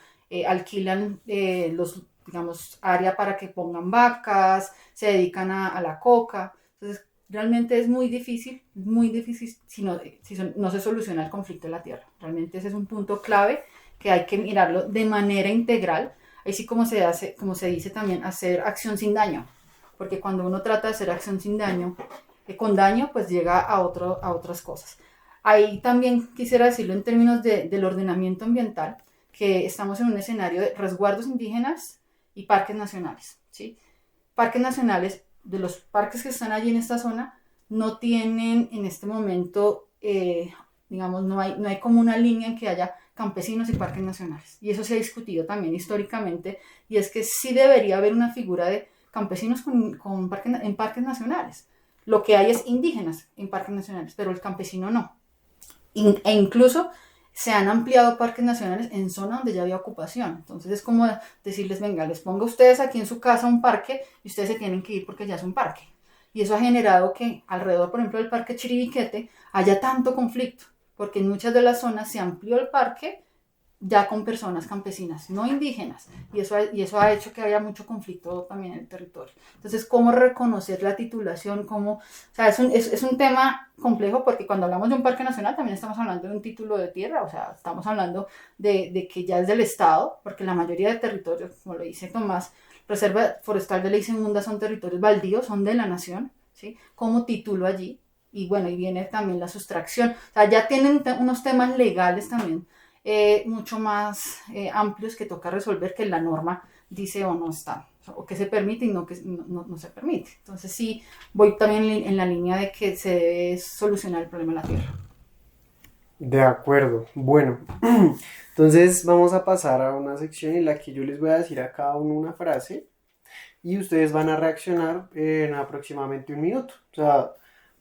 alquilan digamos, área para que pongan vacas, se dedican a la coca, entonces realmente es muy difícil si no se soluciona el conflicto de la tierra, realmente ese es un punto clave que hay que mirarlo de manera integral, así como se dice también, hacer acción sin daño, porque cuando uno trata de hacer acción sin daño, con daño, pues llega a otras cosas. Ahí también quisiera decirlo en términos del ordenamiento ambiental, que estamos en un escenario de resguardos indígenas y parques nacionales, ¿sí? Parques nacionales, de los parques que están allí en esta zona, no tienen en este momento, digamos, no hay como una línea en que haya campesinos y parques nacionales. Y eso se ha discutido también históricamente, y es que sí debería haber una figura de campesinos en parques nacionales. Lo que hay es indígenas en parques nacionales, pero el campesino no. E incluso se han ampliado parques nacionales en zonas donde ya había ocupación. Entonces es como decirles, venga, les pongo a ustedes aquí en su casa un parque y ustedes se tienen que ir porque ya es un parque. Y eso ha generado que alrededor, por ejemplo, del parque Chiribiquete haya tanto conflicto, porque en muchas de las zonas se amplió el parque ya con personas campesinas, no indígenas, y eso ha hecho que haya mucho conflicto también en el territorio. Entonces, ¿cómo reconocer la titulación? O sea, es un tema complejo, porque cuando hablamos de un parque nacional también estamos hablando de un título de tierra, o sea, estamos hablando de que ya es del Estado, porque la mayoría de territorios, como lo dice Tomás, Reserva Forestal de Ley Segunda son territorios baldíos, son de la nación, ¿sí? ¿Cómo titulo allí? Y bueno, y viene también la sustracción, o sea, ya tienen unos temas legales también mucho más amplios que toca resolver, que la norma dice o no está, o que se permite y no que no se permite. Entonces sí, voy también en la línea de que se debe solucionar el problema de la tierra. De acuerdo. Bueno, entonces vamos a pasar a una sección en la que yo les voy a decir a cada uno una frase y ustedes van a reaccionar en aproximadamente un minuto. O sea,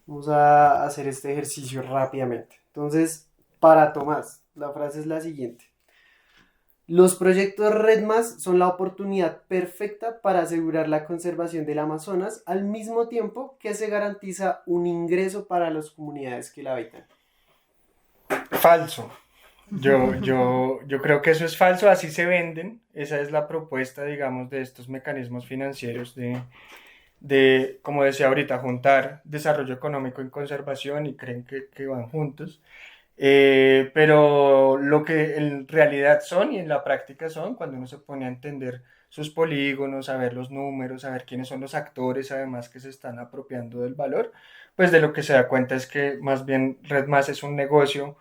vamos a hacer este ejercicio rápidamente. Entonces, para Tomás, la frase es la siguiente. Los proyectos REDMAS son la oportunidad perfecta para asegurar la conservación del Amazonas al mismo tiempo que se garantiza un ingreso para las comunidades que la habitan. Falso. Yo creo que eso es falso, así se venden. Esa es la propuesta, digamos, de estos mecanismos financieros como decía ahorita, juntar desarrollo económico y conservación y creen que van juntos. Pero lo que en realidad son y en la práctica son, cuando uno se pone a entender sus polígonos, a ver los números, a ver quiénes son los actores, además que se están apropiando del valor, pues de lo que se da cuenta es que más bien RedMás es un negocio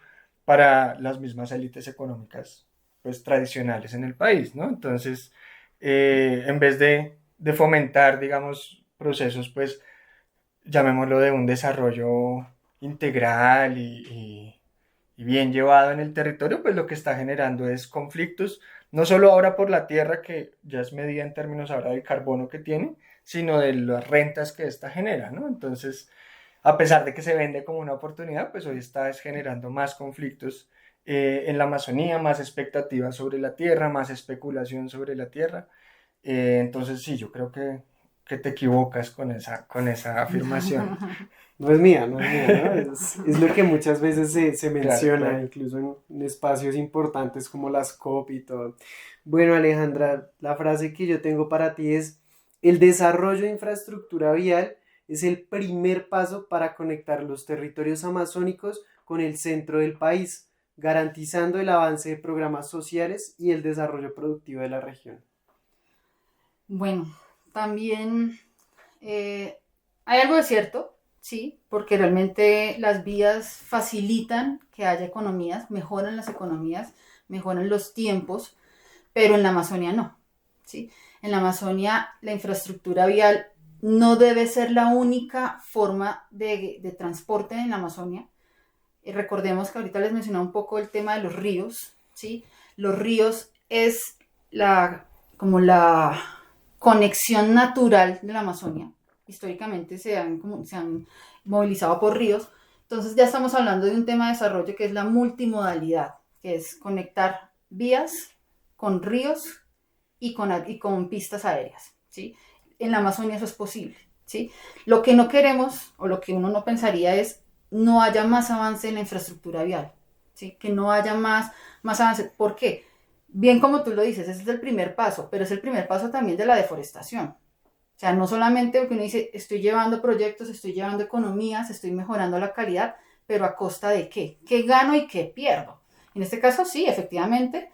para las mismas élites económicas pues tradicionales en el país, ¿no? Entonces, en vez de fomentar, digamos, procesos, pues llamémoslo de un desarrollo integral y bien llevado en el territorio, pues lo que está generando es conflictos, no solo ahora por la tierra, que ya es medida en términos ahora del carbono que tiene, sino de las rentas que esta genera, ¿no? Entonces, a pesar de que se vende como una oportunidad, pues hoy está generando más conflictos en la Amazonía, más expectativas sobre la tierra, más especulación sobre la tierra. Entonces, sí, yo creo que te equivocas con esa afirmación. No es mía, no es mía, ¿no? Es lo que muchas veces se Claro, menciona, claro. incluso en espacios importantes como las COP y todo. Bueno, Alejandra, la frase que yo tengo para ti es, el desarrollo de infraestructura vial es el primer paso para conectar los territorios amazónicos con el centro del país, garantizando el avance de programas sociales y el desarrollo productivo de la región. Bueno, también hay algo de cierto, sí, porque realmente las vías facilitan que haya economías, mejoran los tiempos, pero en la Amazonia no, ¿sí? En la Amazonia la infraestructura vial no debe ser la única forma de transporte en la Amazonia. Recordemos que ahorita les mencionaba un poco el tema de los ríos, ¿sí? Los ríos es como la conexión natural de la Amazonia. Históricamente se han movilizado por ríos. Entonces ya estamos hablando de un tema de desarrollo que es la multimodalidad, que es conectar vías con ríos y con pistas aéreas, ¿sí? En la Amazonia eso es posible, ¿sí? Lo que no queremos, o lo que uno no pensaría es no haya más avance en la infraestructura vial, ¿sí? Que no haya más avance. ¿Por qué? Bien como tú lo dices, ese es el primer paso, pero es el primer paso también de la deforestación. O sea, no solamente porque uno dice, estoy llevando proyectos, estoy llevando economías, estoy mejorando la calidad, pero ¿a costa de qué? ¿Qué gano y qué pierdo? En este caso sí, efectivamente,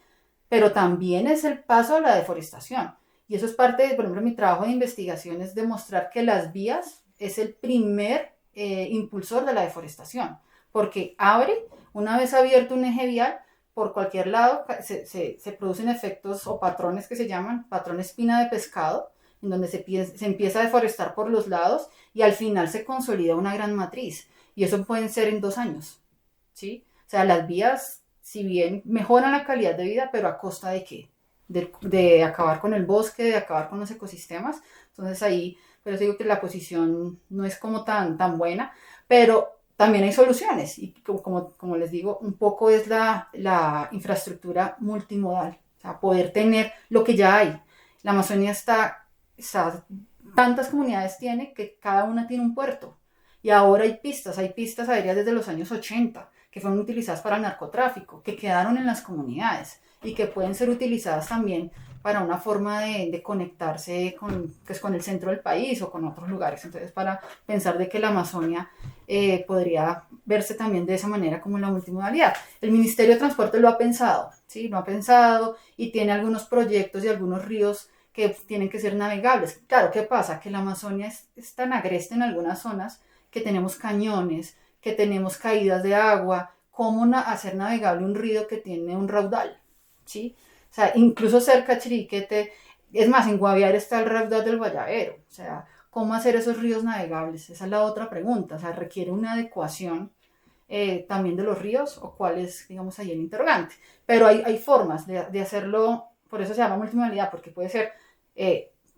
pero también es el paso a la deforestación. Y eso es parte de, por ejemplo, mi trabajo de investigación, es demostrar que las vías es el primer impulsor de la deforestación, porque una vez abierto un eje vial, por cualquier lado se producen efectos o patrones que se llaman patrón espina de pescado, en donde se empieza a deforestar por los lados y al final se consolida una gran matriz. Y eso pueden ser en 2 años, ¿sí? O sea, las vías, si bien mejoran la calidad de vida, pero ¿a costa de qué? De acabar con el bosque, de acabar con los ecosistemas. Entonces ahí, pero digo que la posición no es como tan buena, pero también hay soluciones. Y como les digo, un poco es la infraestructura multimodal. O sea, poder tener lo que ya hay. La Amazonia tantas comunidades tiene que cada una tiene un puerto. Y ahora hay pistas aéreas desde los años 80 que fueron utilizadas para el narcotráfico, que quedaron en las comunidades y que pueden ser utilizadas también para una forma de conectarse con el centro del país o con otros lugares. Entonces, para pensar de que la Amazonia podría verse también de esa manera como la multimodalidad. El Ministerio de Transporte lo ha pensado, ¿sí? Lo ha pensado y tiene algunos proyectos y algunos ríos que tienen que ser navegables. Claro, ¿qué pasa? Que la Amazonia es tan agreste en algunas zonas que tenemos cañones, que tenemos caídas de agua. ¿Cómo hacer navegable un río que tiene un raudal? ¿Sí? O sea, incluso cerca de Chiriquete, es más, en Guaviare está el raudal del Guayabero. O sea, ¿cómo hacer esos ríos navegables? Esa es la otra pregunta. O sea, requiere una adecuación también de los ríos, o cuál es, digamos, ahí el interrogante. Pero hay formas de hacerlo, por eso se llama multimodalidad, porque puede ser,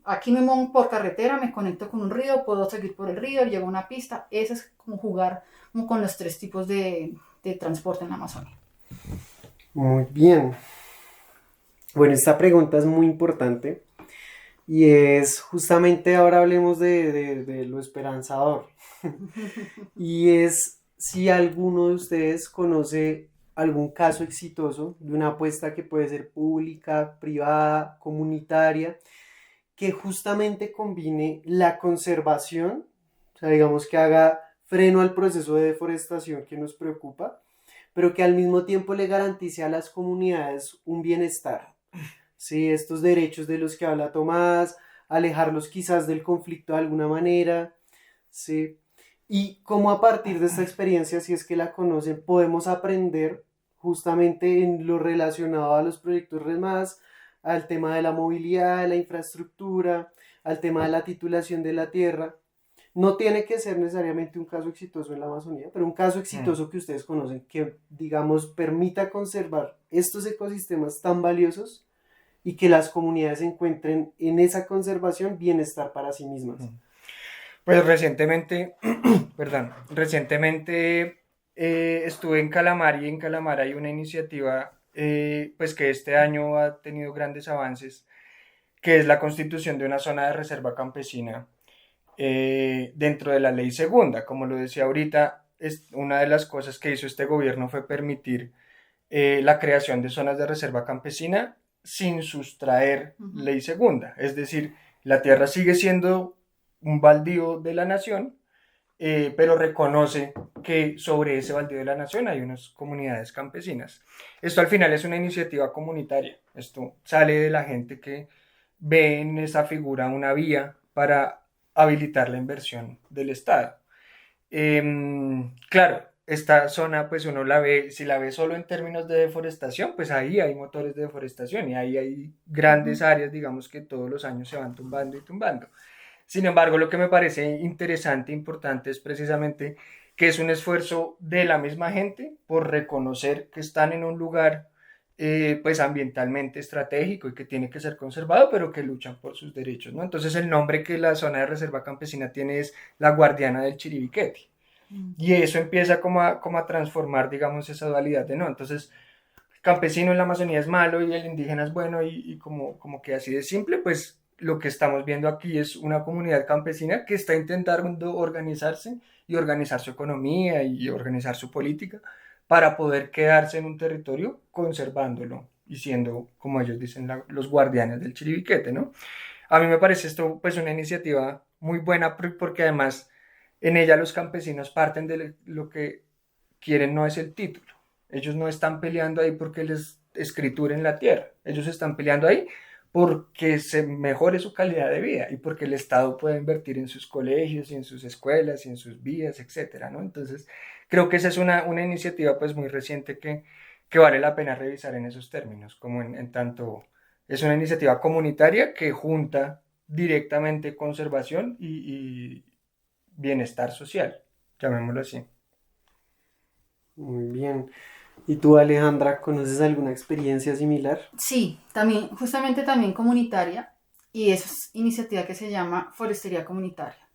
aquí mismo por carretera me conecto con un río, puedo seguir por el río, llego a una pista. Eso es como jugar como con los 3 tipos de transporte en la Amazonia. Muy bien. Bueno, esta pregunta es muy importante y es justamente ahora hablemos de lo esperanzador. Y es si alguno de ustedes conoce algún caso exitoso de una apuesta que puede ser pública, privada, comunitaria, que justamente combine la conservación, o sea, digamos que haga freno al proceso de deforestación que nos preocupa, pero que al mismo tiempo le garantice a las comunidades un bienestar. Sí, estos derechos de los que habla Tomás, alejarlos quizás del conflicto de alguna manera, sí. Y cómo a partir de esta experiencia, si es que la conocen, podemos aprender justamente en lo relacionado a los proyectos RED+, al tema de la movilidad, de la infraestructura, al tema de la titulación de la tierra. No tiene que ser necesariamente un caso exitoso en la Amazonía, pero un caso exitoso que ustedes conocen que, digamos, permita conservar estos ecosistemas tan valiosos y que las comunidades encuentren en esa conservación bienestar para sí mismas. Pues recientemente, estuve en Calamar, y en Calamar hay una iniciativa pues que este año ha tenido grandes avances, que es la constitución de una zona de reserva campesina dentro de la ley segunda. Como lo decía ahorita, una de las cosas que hizo este gobierno fue permitir la creación de zonas de reserva campesina sin sustraer ley segunda. Es decir, la tierra sigue siendo un baldío de la nación, pero reconoce que sobre ese baldío de la nación hay unas comunidades campesinas. Esto al final es una iniciativa comunitaria. Esto sale de la gente que ve en esa figura una vía para habilitar la inversión del Estado. Claro, esta zona pues uno la ve, si la ve solo en términos de deforestación, pues ahí hay motores de deforestación y ahí hay grandes áreas, digamos, que todos los años se van tumbando y tumbando. Sin embargo, lo que me parece interesante e importante es precisamente que es un esfuerzo de la misma gente por reconocer que están en un lugar pues ambientalmente estratégico y que tiene que ser conservado, pero que luchan por sus derechos, ¿no? Entonces el nombre que la zona de reserva campesina tiene es la guardiana del Chiribiquete. Y eso empieza como a transformar, digamos, esa dualidad de no. Entonces, el campesino en la Amazonía es malo y el indígena es bueno y como que así de simple, pues lo que estamos viendo aquí es una comunidad campesina que está intentando organizarse y organizar su economía y organizar su política para poder quedarse en un territorio conservándolo y siendo, como ellos dicen, los guardianes del Chiribiquete, ¿no? A mí me parece esto pues una iniciativa muy buena porque además en ella los campesinos parten de lo que quieren, no es el título. Ellos no están peleando ahí porque les escrituren la tierra. Ellos están peleando ahí porque se mejore su calidad de vida y porque el Estado pueda invertir en sus colegios y en sus escuelas y en sus vías, etcétera, ¿no? Entonces, creo que esa es una iniciativa pues muy reciente que vale la pena revisar en esos términos, como en tanto es una iniciativa comunitaria que junta directamente conservación y bienestar social, llamémoslo así. Muy bien. ¿Y tú, Alejandra, conoces alguna experiencia similar? Sí, también, justamente también comunitaria, y es iniciativa que se llama Forestería Comunitaria.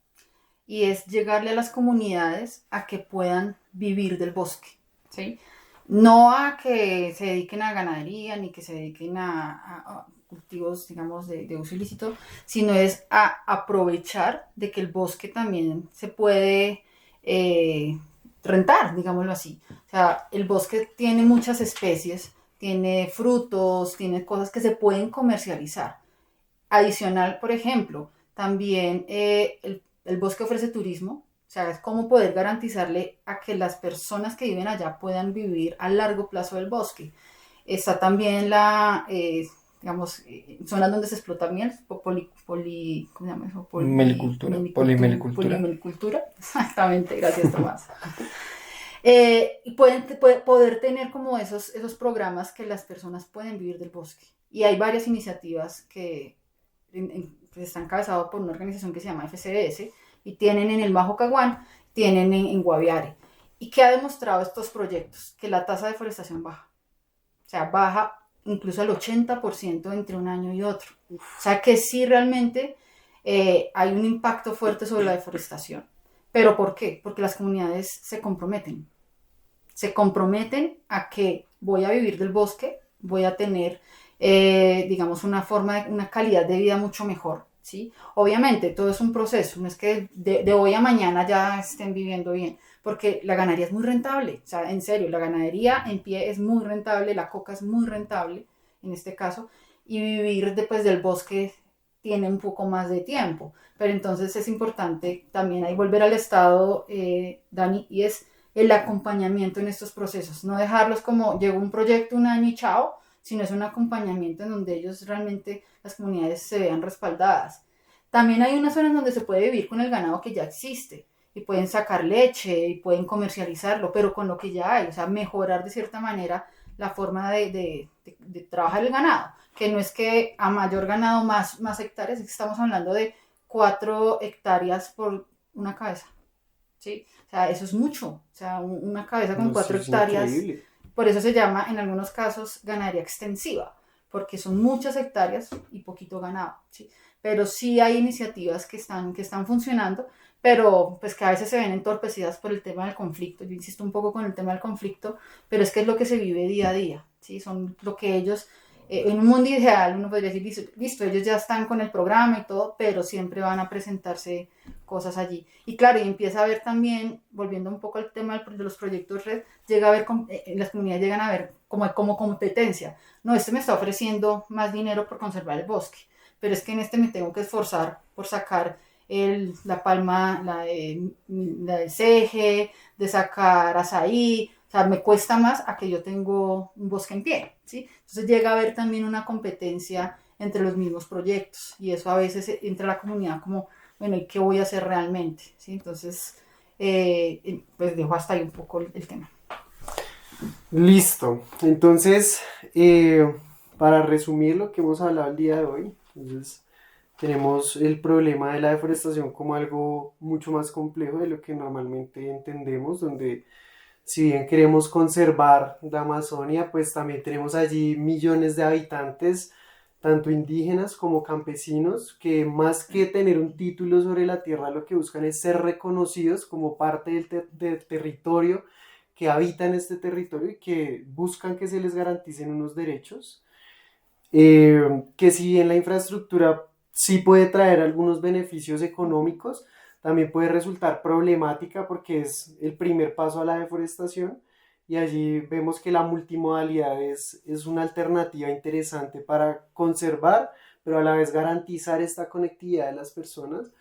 Y es llegarle a las comunidades a que puedan vivir del bosque, ¿sí? No a que se dediquen a ganadería, ni que se dediquen a cultivos, digamos, de uso ilícito, sino es a aprovechar de que el bosque también se puede rentar, digámoslo así. O sea, el bosque tiene muchas especies, tiene frutos, tiene cosas que se pueden comercializar. Adicional, por ejemplo, también el bosque ofrece turismo, o sea, es cómo poder garantizarle a que las personas que viven allá puedan vivir a largo plazo del bosque. Está también digamos, zonas donde se explota miel, ¿cómo se llama eso? Polimelicultura. Exactamente, gracias Tomás. Y poder tener como esos programas que las personas pueden vivir del bosque. Y hay varias iniciativas que están encabezadas por una organización que se llama FCDS y tienen en el Bajo Caguán, tienen en Guaviare. ¿Y qué ha demostrado estos proyectos? Que la tasa de deforestación baja. O sea, baja incluso al 80% entre un año y otro. O sea, que sí realmente hay un impacto fuerte sobre la deforestación. ¿Pero por qué? Porque las comunidades se comprometen. Se comprometen a que voy a vivir del bosque, voy a tener, digamos, una calidad de vida mucho mejor, ¿sí? Obviamente, todo es un proceso, no es que de hoy a mañana ya estén viviendo bien, porque la ganadería es muy rentable, o sea, en serio, la ganadería en pie es muy rentable, la coca es muy rentable, en este caso, y vivir después del bosque tiene un poco más de tiempo, pero entonces es importante también ahí volver al estado, Dani, y es el acompañamiento en estos procesos, no dejarlos como llegó un proyecto un año y chao, sino es un acompañamiento en donde ellos realmente, las comunidades se vean respaldadas. También hay unas zonas donde se puede vivir con el ganado que ya existe y pueden sacar leche y pueden comercializarlo, pero con lo que ya hay, o sea, mejorar de cierta manera la forma de trabajar el ganado, que no es que a mayor ganado más hectáreas, es que estamos hablando de 4 hectáreas por una cabeza, ¿sí? O sea, eso es mucho, o sea, una cabeza con No, eso 4 es hectáreas, increíble. por eso se llama en algunos casos ganadería extensiva, porque son muchas hectáreas y poquito ganado, ¿sí? Pero sí hay iniciativas que están funcionando, pero pues que a veces se ven entorpecidas por el tema del conflicto. Yo insisto un poco con el tema del conflicto, pero es que es lo que se vive día a día, ¿sí? Son lo que ellos, en un mundo ideal, uno podría decir, listo, ellos ya están con el programa y todo, pero siempre van a presentarse cosas allí. Y claro, y empieza a ver también, volviendo un poco al tema de los proyectos red, llega a ver, las comunidades llegan a ver como competencia. No, este me está ofreciendo más dinero por conservar el bosque, pero es que en este me tengo que esforzar por sacar la palma, la del ceje, de sacar azaí, o sea, me cuesta más a que yo tengo un bosque en pie, ¿sí? Entonces llega a haber también una competencia entre los mismos proyectos y eso a veces entra a la comunidad como, bueno, ¿y qué voy a hacer realmente? ¿Sí? Entonces, pues dejo hasta ahí un poco el tema. Listo. Entonces, para resumir lo que hemos hablado el día de hoy, entonces tenemos el problema de la deforestación como algo mucho más complejo de lo que normalmente entendemos, donde si bien queremos conservar la Amazonia, pues también tenemos allí millones de habitantes, tanto indígenas como campesinos, que más que tener un título sobre la tierra, lo que buscan es ser reconocidos como parte del territorio, que habitan este territorio y que buscan que se les garanticen unos derechos, que si bien la infraestructura sí puede traer algunos beneficios económicos, también puede resultar problemática porque es el primer paso a la deforestación y allí vemos que la multimodalidad es una alternativa interesante para conservar, pero a la vez garantizar esta conectividad de las personas.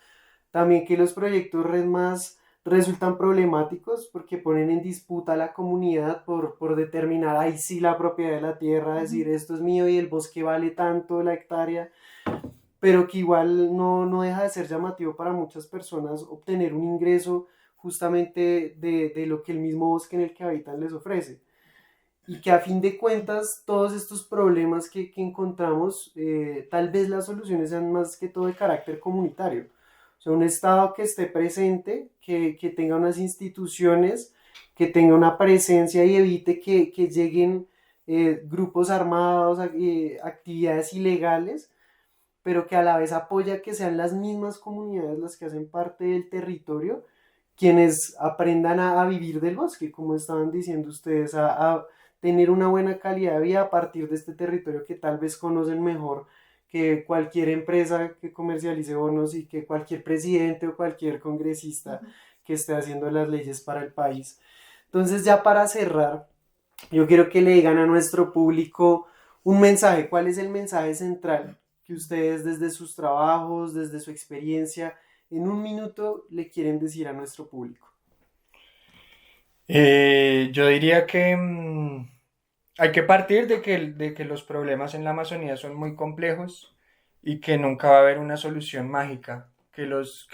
También que los proyectos red más resultan problemáticos porque ponen en disputa a la comunidad por determinar ahí sí la propiedad de la tierra, decir esto es mío y el bosque vale tanto la hectárea, pero que igual no deja de ser llamativo para muchas personas obtener un ingreso justamente de lo que el mismo bosque en el que habitan les ofrece. Y que a fin de cuentas todos estos problemas que encontramos, tal vez las soluciones sean más que todo de carácter comunitario. O sea, un Estado que esté presente, que tenga unas instituciones, que tenga una presencia y evite que lleguen grupos armados, actividades ilegales, pero que a la vez apoya que sean las mismas comunidades las que hacen parte del territorio quienes aprendan a vivir del bosque, como estaban diciendo ustedes, a tener una buena calidad de vida a partir de este territorio que tal vez conocen mejor que cualquier empresa que comercialice bonos y que cualquier presidente o cualquier congresista que esté haciendo las leyes para el país. Entonces, ya para cerrar, yo quiero que le digan a nuestro público un mensaje. ¿Cuál es el mensaje central que ustedes desde sus trabajos, desde su experiencia, en un minuto le quieren decir a nuestro público? Yo diría que hay que partir de que los problemas en la Amazonía son muy complejos y que nunca va a haber una solución mágica que los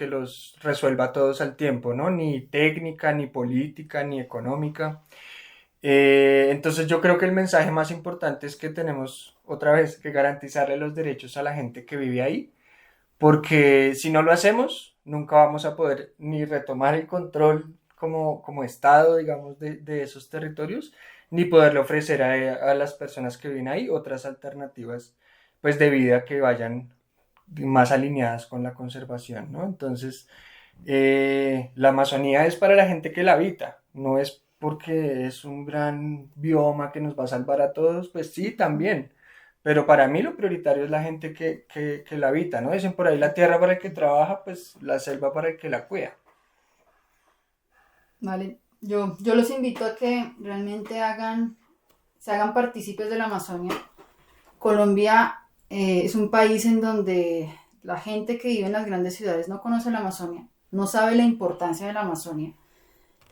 resuelva todos al tiempo, ¿no? Ni técnica, ni política, ni económica. Entonces yo creo que el mensaje más importante es que tenemos otra vez que garantizarle los derechos a la gente que vive ahí, porque si no lo hacemos, nunca vamos a poder ni retomar el control como Estado, digamos, de esos territorios, ni poderle ofrecer a las personas que viven ahí otras alternativas, pues, de vida que vayan más alineadas con la conservación, ¿no? Entonces, la Amazonía es para la gente que la habita, no es porque es un gran bioma que nos va a salvar a todos, pues sí, también, pero para mí lo prioritario es la gente que la habita, ¿no? Dicen por ahí la tierra para el que trabaja, pues la selva para el que la cuida. ¿Vale? Yo los invito a que realmente se hagan partícipes de la Amazonia. Colombia es un país en donde la gente que vive en las grandes ciudades no conoce la Amazonia, no sabe la importancia de la Amazonia.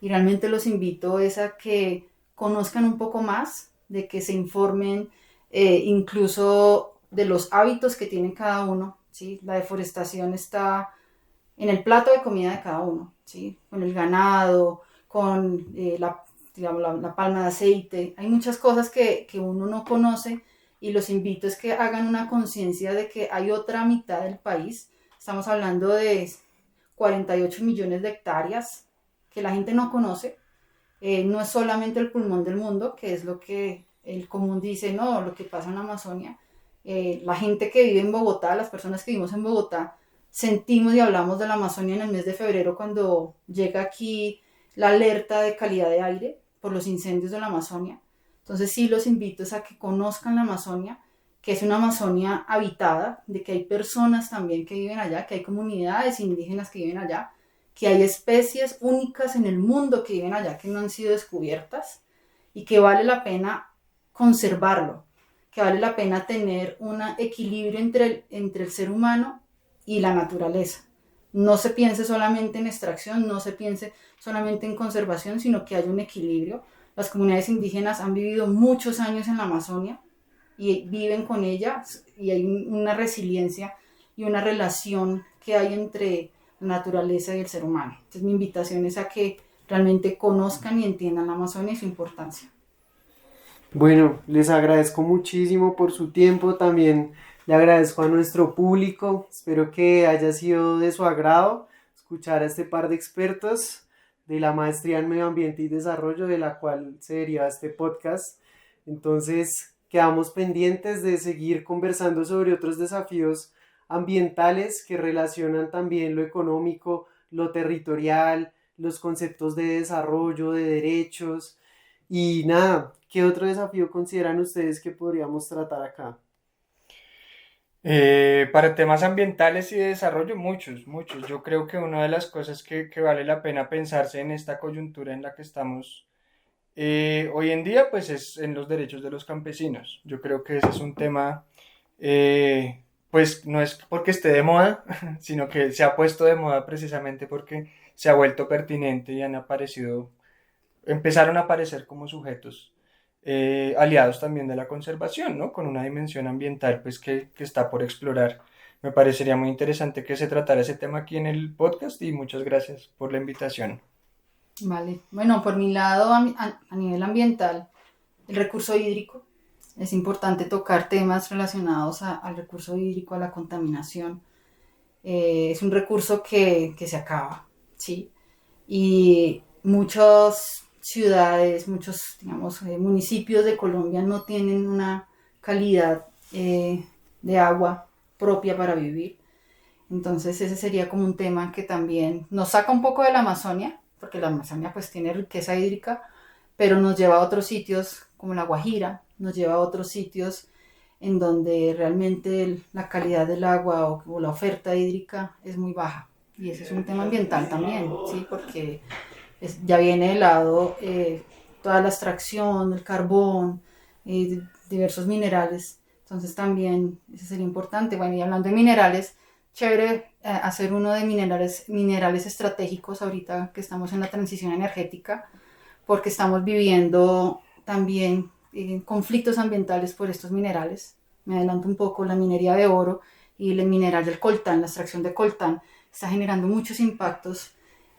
Y realmente los invito es a que conozcan un poco más, de que se informen incluso de los hábitos que tiene cada uno, ¿sí? La deforestación está en el plato de comida de cada uno, ¿sí? Con el ganado, con digamos, la palma de aceite. Hay muchas cosas que uno no conoce y los invito es que hagan una conciencia de que hay otra mitad del país. Estamos hablando de 48 millones de hectáreas que la gente no conoce. No es solamente el pulmón del mundo, que es lo que el común dice, no, lo que pasa en la Amazonia. La gente que vive en Bogotá, las personas que vivimos en Bogotá, sentimos y hablamos de la Amazonia en el mes de febrero cuando llega aquí la alerta de calidad de aire por los incendios de la Amazonia. Entonces sí los invito a que conozcan la Amazonia, que es una Amazonia habitada, de que hay personas también que viven allá, que hay comunidades indígenas que viven allá, que hay especies únicas en el mundo que viven allá que no han sido descubiertas y que vale la pena conservarlo, que vale la pena tener un equilibrio entre el ser humano y la naturaleza. No se piense solamente en extracción, no se piense solamente en conservación, sino que haya un equilibrio. Las comunidades indígenas han vivido muchos años en la Amazonia y viven con ella y hay una resiliencia y una relación que hay entre la naturaleza y el ser humano. Entonces mi invitación es a que realmente conozcan y entiendan la Amazonia y su importancia. Bueno, les agradezco muchísimo por su tiempo, también le agradezco a nuestro público, espero que haya sido de su agrado escuchar a este par de expertos de la maestría en Medio Ambiente y Desarrollo, de la cual se deriva este podcast. Entonces, quedamos pendientes de seguir conversando sobre otros desafíos ambientales que relacionan también lo económico, lo territorial, los conceptos de desarrollo, de derechos y nada. ¿Qué otro desafío consideran ustedes que podríamos tratar acá? Para temas ambientales y de desarrollo, muchos. Yo creo que una de las cosas que vale la pena pensarse en esta coyuntura en la que estamos hoy en día, pues es en los derechos de los campesinos. Yo creo que ese es un tema, pues no es porque esté de moda, sino que se ha puesto de moda precisamente porque se ha vuelto pertinente y empezaron a aparecer como sujetos aliados también de la conservación, ¿no? Con una dimensión ambiental pues que está por explorar. Me parecería muy interesante que se tratara ese tema aquí en el podcast y muchas gracias por la invitación. Vale, bueno, por mi lado, a nivel ambiental, el recurso hídrico, es importante tocar temas relacionados al recurso hídrico, a la contaminación. Es un recurso que se acaba, ¿sí? Y muchas ciudades, muchos, digamos, municipios de Colombia no tienen una calidad de agua propia para vivir. Entonces ese sería como un tema que también nos saca un poco de la Amazonia, porque la Amazonia pues tiene riqueza hídrica, pero nos lleva a otros sitios como La Guajira, nos lleva a otros sitios en donde realmente la calidad del agua o la oferta hídrica es muy baja. Y ese es un tema ambiental también, ¿sí? Porque ya viene de lado toda la extracción, el carbón, diversos minerales. Entonces también eso sería importante. Bueno, y hablando de minerales, chévere hacer uno de minerales estratégicos ahorita que estamos en la transición energética, porque estamos viviendo también conflictos ambientales por estos minerales. Me adelanto un poco, la minería de oro y el mineral del coltán, la extracción de coltán, está generando muchos impactos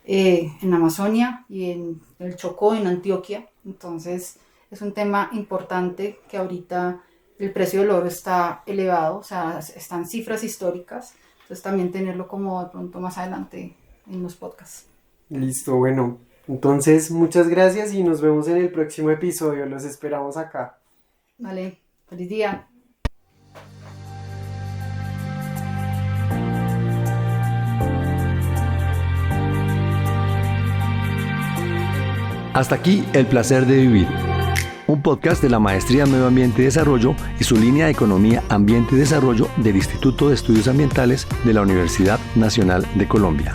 en Amazonia y en el Chocó, en Antioquia. Entonces es un tema importante que ahorita el precio del oro está elevado, o sea, están cifras históricas. Entonces también tenerlo como de pronto más adelante en los podcasts. Listo, bueno, Entonces, muchas gracias y nos vemos en el próximo episodio. Los esperamos acá. Vale, feliz día. Hasta aquí El Placer de Vivir, un podcast de la Maestría en Medio Ambiente y Desarrollo y su línea de Economía, Ambiente y Desarrollo del Instituto de Estudios Ambientales de la Universidad Nacional de Colombia.